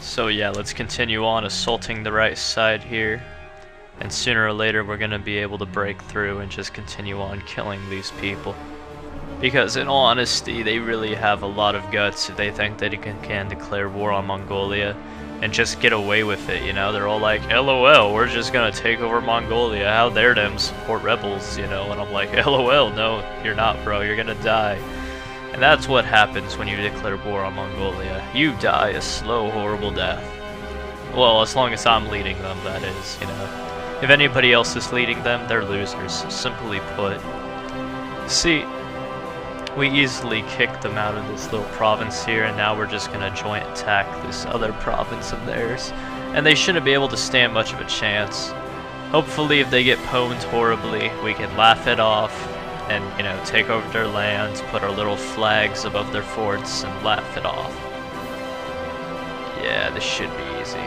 So yeah, let's continue on assaulting the right side here. And sooner or later we're gonna be able to break through and just continue on killing these people. Because in all honesty, they really have a lot of guts if they think that they can declare war on Mongolia and just get away with it, you know? They're all like, LOL, we're just gonna take over Mongolia, how dare them support rebels, you know? And I'm like, LOL, no, you're not, bro, you're gonna die. And that's what happens when you declare war on Mongolia. You die a slow, horrible death. Well, as long as I'm leading them, that is, you know? If anybody else is leading them, they're losers, simply put. See, we easily kicked them out of this little province here, and now we're just gonna joint attack this other province of theirs. And they shouldn't be able to stand much of a chance. Hopefully, if they get pwned horribly, we can laugh it off and, you know, take over their lands, put our little flags above their forts, and laugh it off. Yeah, this should be easy.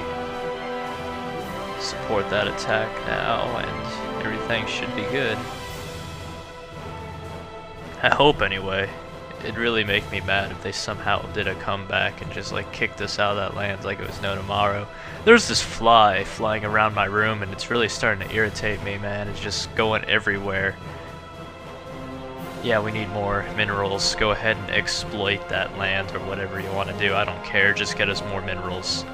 Support that attack now, and everything should be good. I hope, anyway. It'd really make me mad if they somehow did a comeback and just, like, kicked us out of that land like it was no tomorrow. There's this fly flying around my room, and it's really starting to irritate me, man. It's just going everywhere. Yeah, we need more minerals. Go ahead and exploit that land or whatever you want to do. I don't care. Just get us more minerals.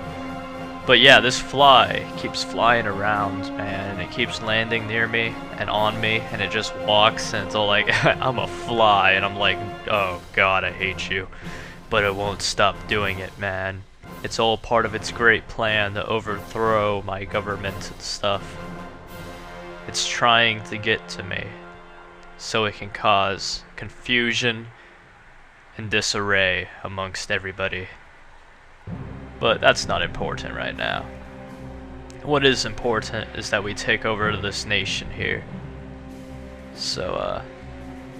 But yeah, this fly keeps flying around, man, and it keeps landing near me and on me, and it just walks, and it's all like, I'm a fly, and I'm like, oh god, I hate you. But it won't stop doing it, man. It's all part of its great plan to overthrow my government and stuff. It's trying to get to me, so it can cause confusion and disarray amongst everybody. But that's not important right now. What is important is that we take over this nation here. So,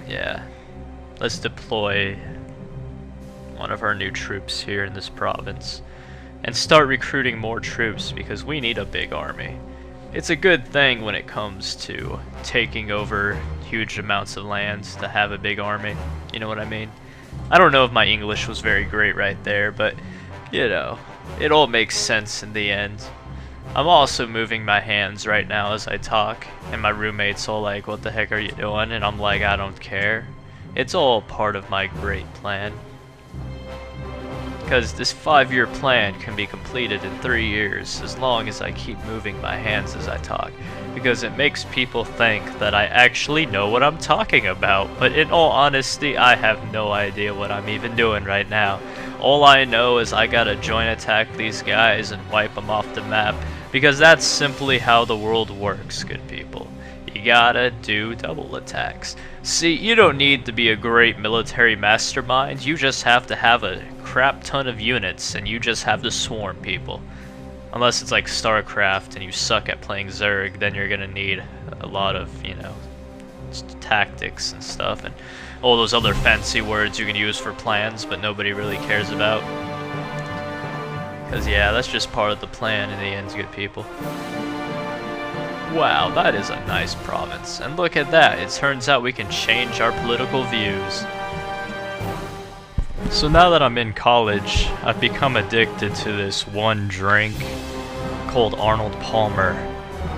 yeah. Let's deploy one of our new troops here in this province and start recruiting more troops because we need a big army. It's a good thing when it comes to taking over huge amounts of lands to have a big army. You know what I mean? I don't know if my English was very great right there, but you know, it all makes sense in the end. I'm also moving my hands right now as I talk, and my roommate's all like, what the heck are you doing? And I'm like, I don't care. It's all part of my great plan. Because this 5-year plan can be completed in 3 years as long as I keep moving my hands as I talk. Because it makes people think that I actually know what I'm talking about. But in all honesty, I have no idea what I'm even doing right now. All I know is I gotta joint attack these guys and wipe them off the map. Because that's simply how the world works, good people. You gotta do double attacks. See, you don't need to be a great military mastermind, you just have to have a crap ton of units and you just have to swarm people. Unless it's like StarCraft and you suck at playing Zerg, then you're gonna need a lot of, you know, tactics and stuff and all those other fancy words you can use for plans but nobody really cares about. Because yeah, that's just part of the plan in the end, good people. Wow, that is a nice province. And look at that, it turns out we can change our political views. So now that I'm in college, I've become addicted to this one drink called Arnold Palmer.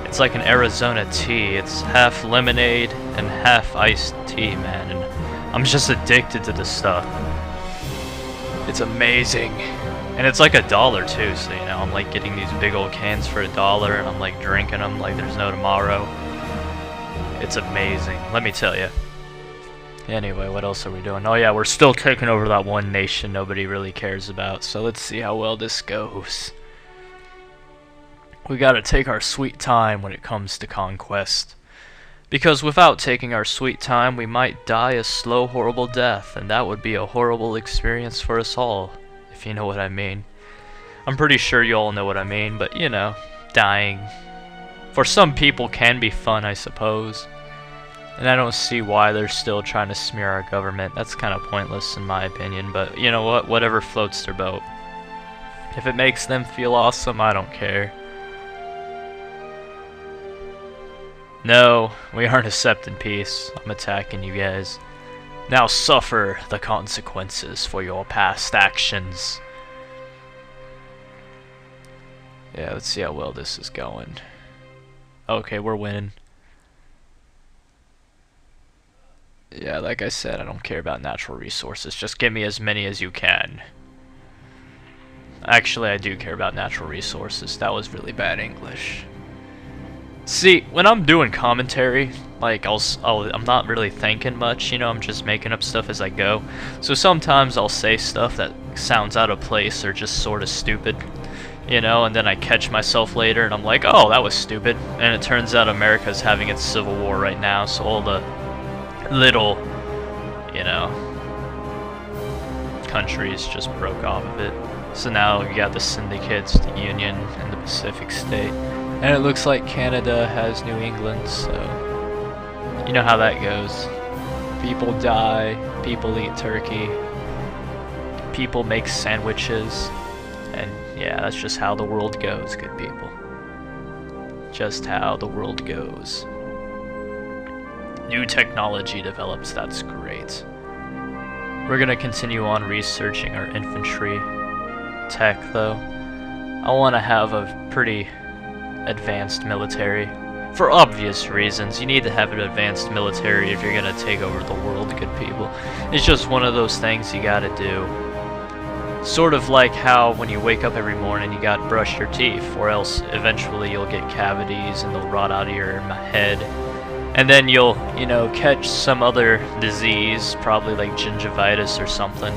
It's like an Arizona tea. It's half lemonade and half iced tea, man. And I'm just addicted to this stuff. It's amazing. And it's like $1 too, so you know, I'm like getting these big old cans for $1 and I'm like drinking them like there's no tomorrow. It's amazing, let me tell you. Anyway, what else are we doing? Oh yeah, we're still taking over that one nation nobody really cares about, so let's see how well this goes. We gotta take our sweet time when it comes to conquest. Because without taking our sweet time, we might die a slow, horrible death, and that would be a horrible experience for us all. If you know what I mean. I'm pretty sure you all know what I mean, but you know, dying for some people can be fun, I suppose. And I don't see why they're still trying to smear our government. That's kind of pointless in my opinion, but you know what? Whatever floats their boat. If it makes them feel awesome, I don't care. No, we aren't accepting peace. I'm attacking you guys. Now suffer the consequences for your past actions. Yeah, let's see how well this is going. Okay, we're winning. Yeah, like I said, I don't care about natural resources. Just give me as many as you can. Actually, I do care about natural resources. That was really bad English. See, when I'm doing commentary, like I'm not really thinking much, you know, I'm just making up stuff as I go. So sometimes I'll say stuff that sounds out of place or just sort of stupid, you know, and then I catch myself later and I'm like, oh, that was stupid. And it turns out America's having its civil war right now, so all the little, you know, countries just broke off of it. So now you got the syndicates, the Union, and the Pacific State. And it looks like Canada has New England, so you know how that goes. People die, people eat turkey, people make sandwiches, and yeah, that's just how the world goes, good people. Just how the world goes. New technology develops, that's great. We're gonna continue on researching our infantry tech though. I want to have a pretty advanced military. For obvious reasons, you need to have an advanced military if you're gonna take over the world, good people. It's just one of those things you gotta do. Sort of like how when you wake up every morning you gotta brush your teeth, or else eventually you'll get cavities and they'll rot out of your head. And then you'll, you know, catch some other disease, probably like gingivitis or something,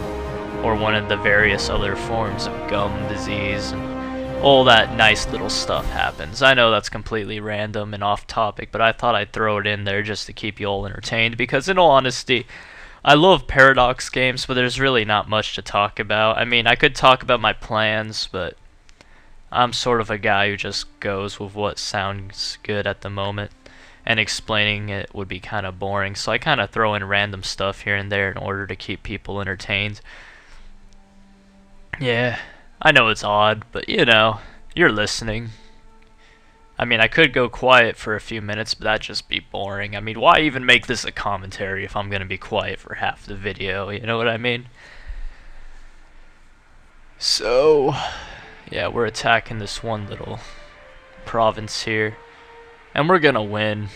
or one of the various other forms of gum disease, and all that nice little stuff happens. I know that's completely random and off topic, but I thought I'd throw it in there just to keep you all entertained, because in all honesty, I love paradox games, but there's really not much to talk about. I mean, I could talk about my plans, but I'm sort of a guy who just goes with what sounds good at the moment, and explaining it would be kind of boring, so I kind of throw in random stuff here and there in order to keep people entertained. Yeah, I know it's odd, but you know, you're listening. I mean, I could go quiet for a few minutes, but that'd just be boring. I mean, why even make this a commentary if I'm gonna be quiet for half the video, you know what I mean? So, yeah, we're attacking this one little province here, and we're gonna win.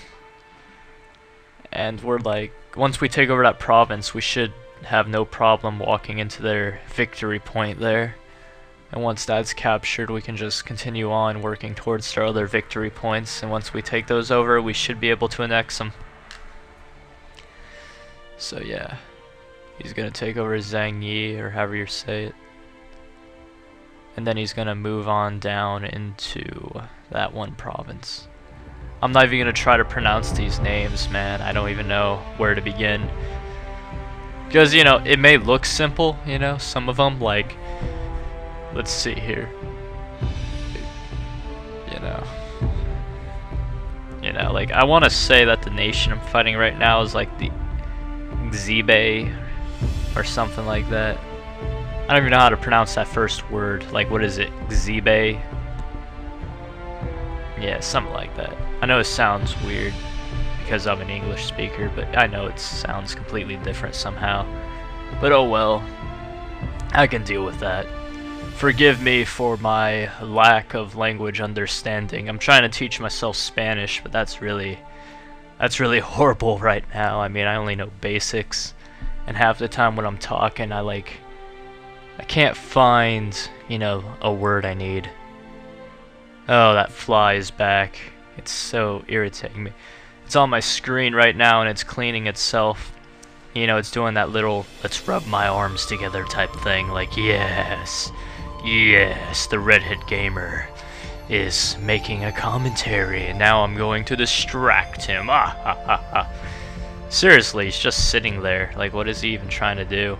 And we're like, once we take over that province, we should have no problem walking into their victory point there. And once that's captured, we can just continue on working towards our other victory points, and once we take those over, we should be able to annex them. So yeah, he's gonna take over Zhang Yi, or however you say it. And then he's gonna move on down into that one province. I'm not even gonna try to pronounce these names, man. I don't even know where to begin. Because, you know, it may look simple, you know, some of them, like, let's see here. You know, like, I want to say that the nation I'm fighting right now is like the Xibe or something like that. I don't even know how to pronounce that first word. Like, what is it? Xibe? Yeah, something like that. I know it sounds weird because I'm an English speaker, but I know it sounds completely different somehow. But oh well, I can deal with that. Forgive me for my lack of language understanding. I'm trying to teach myself Spanish, but that's really horrible right now. I mean, I only know basics, and half the time when I'm talking, I can't find, you know, a word I need. Oh, that fly is back. It's so irritating me. It's on my screen right now and it's cleaning itself. You know, it's doing that little let's rub my arms together type thing, like, yes, the TheRedHeadGamer is making a commentary and now I'm going to distract him. Ah, ha, ha, ha. Seriously, he's just sitting there. Like, what is he even trying to do?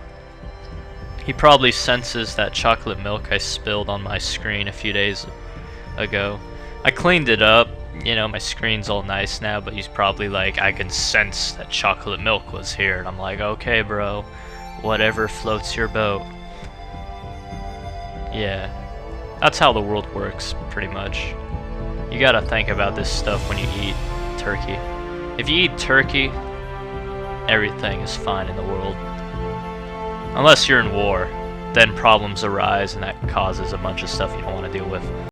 He probably senses that chocolate milk I spilled on my screen a few days ago. I cleaned it up, you know, my screen's all nice now, but he's probably like, I can sense that chocolate milk was here, and I'm like, okay bro, whatever floats your boat. Yeah, that's how the world works, pretty much. You gotta think about this stuff when you eat turkey. If you eat turkey, everything is fine in the world. Unless you're in war, then problems arise and that causes a bunch of stuff you don't want to deal with.